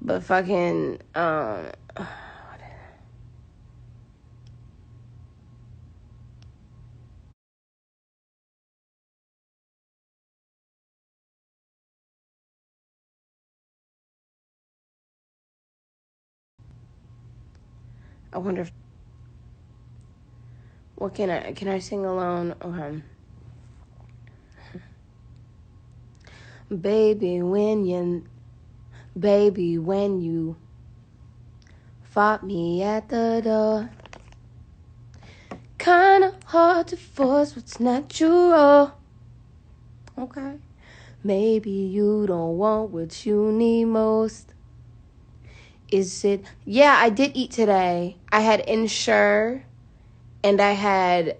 But fucking, I wonder if, what can I sing alone? Okay. Baby, when you fought me at the door, kinda hard to force what's natural. Okay. Maybe you don't want what you need most. Is it? Yeah, I did eat today. I had Ensure and I had